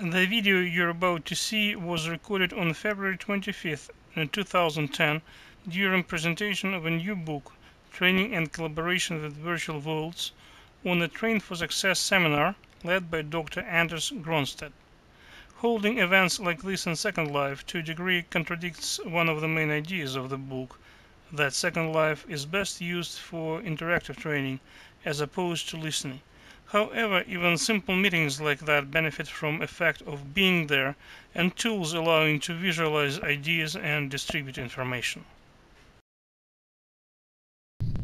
The video you're about to see was recorded on February 25th, 2010 during presentation of a new book, Training and Collaboration with Virtual Worlds, on a Train for Success seminar led by Dr. Anders Gronstedt. Holding events like this in Second Life to a degree contradicts one of the main ideas of the book, that Second Life is best used for interactive training as opposed to listening. However, even simple meetings like that benefit from the effect of being there and tools allowing to visualize ideas and distribute information.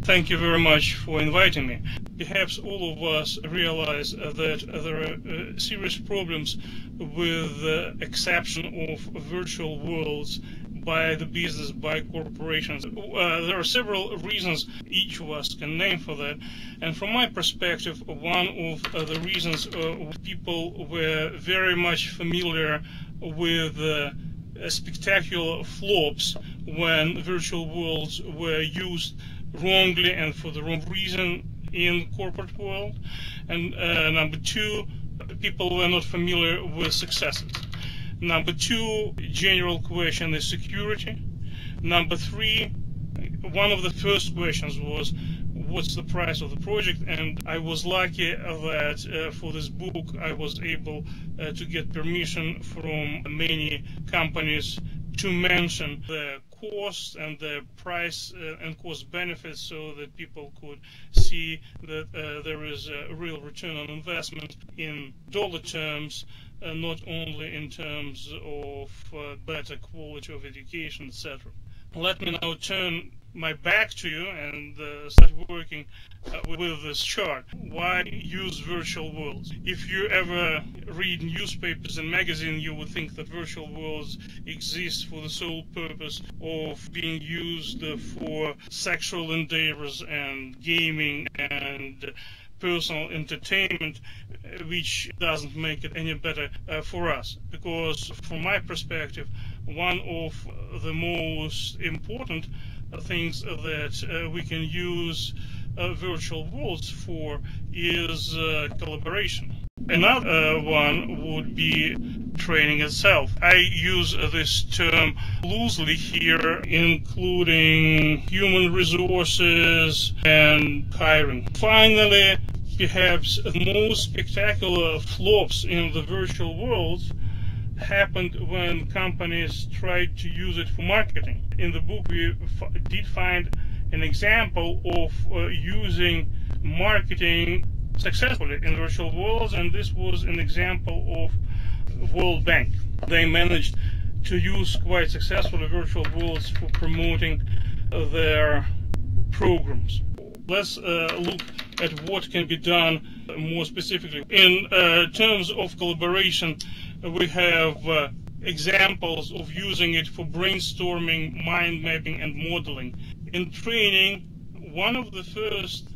Thank you very much for inviting me. Perhaps all of us realize that there are serious problems with the exception of virtual worlds by the business, by corporations. There are several reasons each of us can name for that. And from my perspective, one of the reasons people were very much familiar with spectacular flops when virtual worlds were used wrongly and for the wrong reason in corporate world. And number two, people were not familiar with successes. Number two, general question is security. Number three, one of the first questions was, what's the price of the project? And I was lucky that for this book I was able to get permission from many companies to mention the cost and the price and cost benefits so that people could see that there is a real return on investment in dollar terms, not only in terms of better quality of education, etc. Let me now turn my back to you and start working with this chart. Why use virtual worlds? If you ever read newspapers and magazines, you would think that virtual worlds exist for the sole purpose of being used for sexual endeavors and gaming and personal entertainment, which doesn't make it any better for us. Because from my perspective, one of the most important things that we can use virtual worlds for is collaboration. Another one would be training itself. I use this term loosely here, including human resources and hiring. Finally, perhaps the most spectacular flops in the virtual world happened when companies tried to use it for marketing. In the book, we did find an example of using marketing successfully in virtual worlds, and this was an example of World Bank. They managed to use quite successfully virtual worlds for promoting their programs. Let's look at what can be done more specifically. In terms of collaboration, we have examples of using it for brainstorming, mind mapping, and modeling. In training, one of the first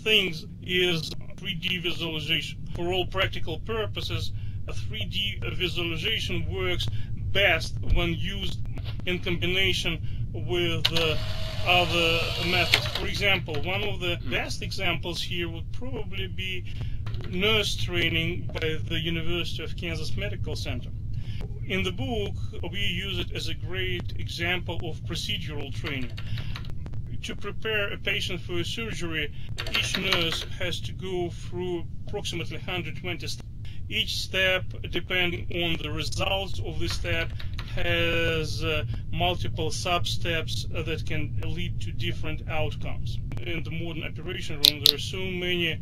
things is 3D visualization. For all practical purposes, a 3D visualization works best when used in combination with other methods. For example, one of the best examples here would probably be nurse training by the University of Kansas Medical Center. In the book, we use it as a great example of procedural training. To prepare a patient for a surgery, each nurse has to go through approximately 120 steps. Each step, depending on the results of the step, has multiple sub-steps that can lead to different outcomes. In the modern operation room, there are so many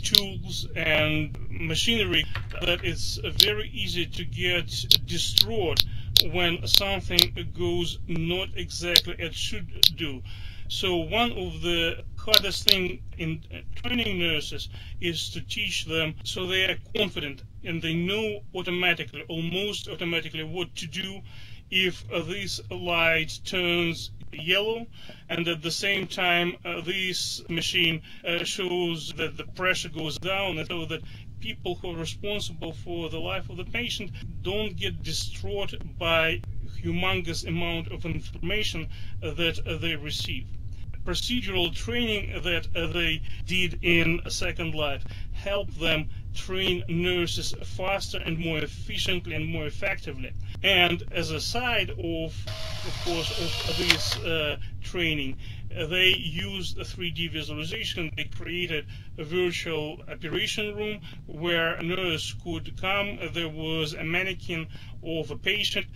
tools and machinery that it's very easy to get distraught when something goes not exactly as it should do. So one of the hardest things in training nurses is to teach them so they are confident and they know automatically, almost automatically, what to do if this light turns yellow, and at the same time this machine shows that the pressure goes down, and so that people who are responsible for the life of the patient don't get distraught by humongous amount of information that they receive. Procedural training that they did in Second Life helped them train nurses faster and more efficiently and more effectively. And as a side of course, of this training, they used a 3D visualization. They created a virtual operation room where a nurse could come. There was a mannequin of a patient.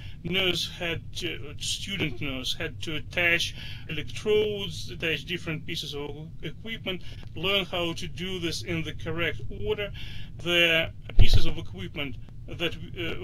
Student nurse had to attach electrodes, attach different pieces of equipment, learn how to do this in the correct order. The pieces of equipment that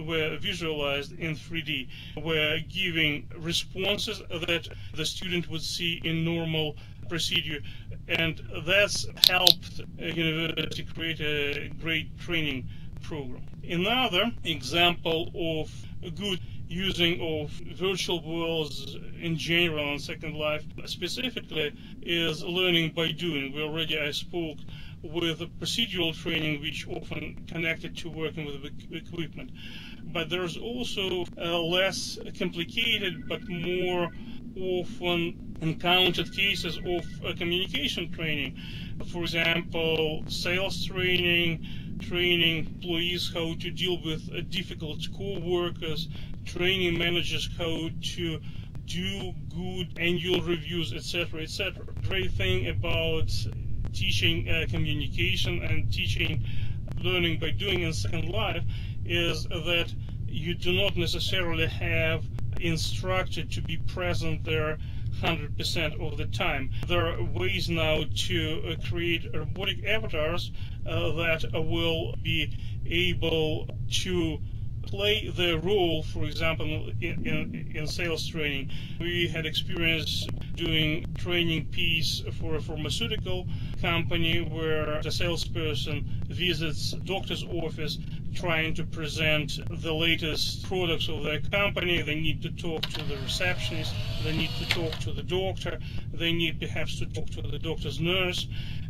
were visualized in 3D were giving responses that the student would see in normal procedure, and that's helped university create a great training program. Another example of good using of virtual worlds in general and Second Life specifically is learning by doing. I spoke with procedural training, which often connected to working with equipment. But there's also less complicated but more often encountered cases of communication training. For example, sales training, training employees how to deal with difficult co-workers, training managers how to do good annual reviews, etc., etc. Great thing about teaching communication and teaching learning by doing in Second Life is that you do not necessarily have instructor to be present there 100% of the time. There are ways now to create robotic avatars that will be able to play the role. For example, in sales training, we had experience doing training piece for a pharmaceutical company where the salesperson visits doctor's office trying to present the latest products of their company. They need to talk to the receptionist, they need to talk to the doctor, they need perhaps to talk to the doctor's nurse,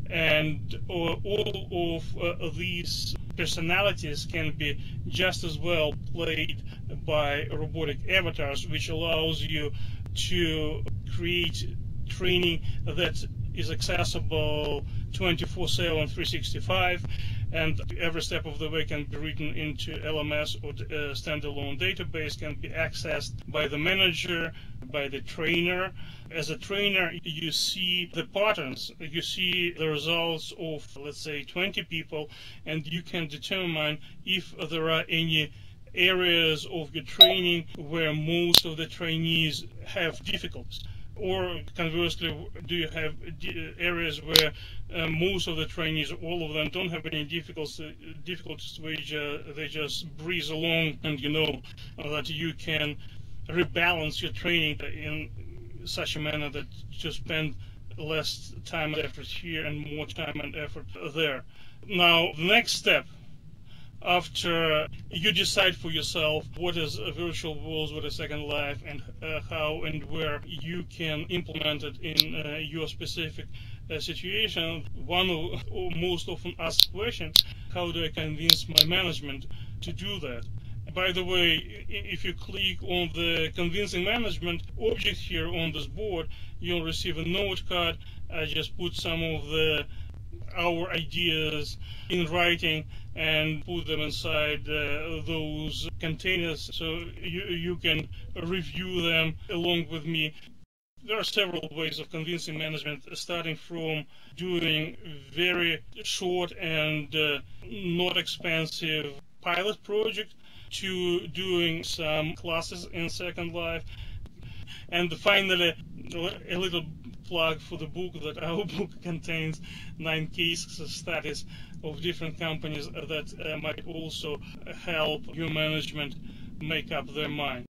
and all of these personalities can be just as well played by robotic avatars, which allows you to create training that is accessible 24/7, 365, and every step of the way can be written into LMS or standalone database, can be accessed by the manager, by the trainer. As a trainer, you see the patterns, you see the results of, let's say, 20 people, and you can determine if there are any areas of your training where most of the trainees have difficulties. Or conversely, do you have areas where most of the trainees, all of them, don't have any difficulties which they just breeze along, and you know that you can rebalance your training in such a manner that you spend less time and effort here and more time and effort there. Now, the next step, after you decide for yourself what is a virtual world, what is Second Life, and how and where you can implement it in your specific situation, one of most often asked questions: how do I convince my management to do that? By the way, if you click on the convincing management object here on this board, you'll receive a note card. I just put some of our ideas in writing and put them inside those containers so you can review them along with me. There are several ways of convincing management, starting from doing very short and not expensive pilot project to doing some classes in Second Life. And finally, a little plug for the book, that our book contains 9 case studies of different companies that might also help your management make up their mind.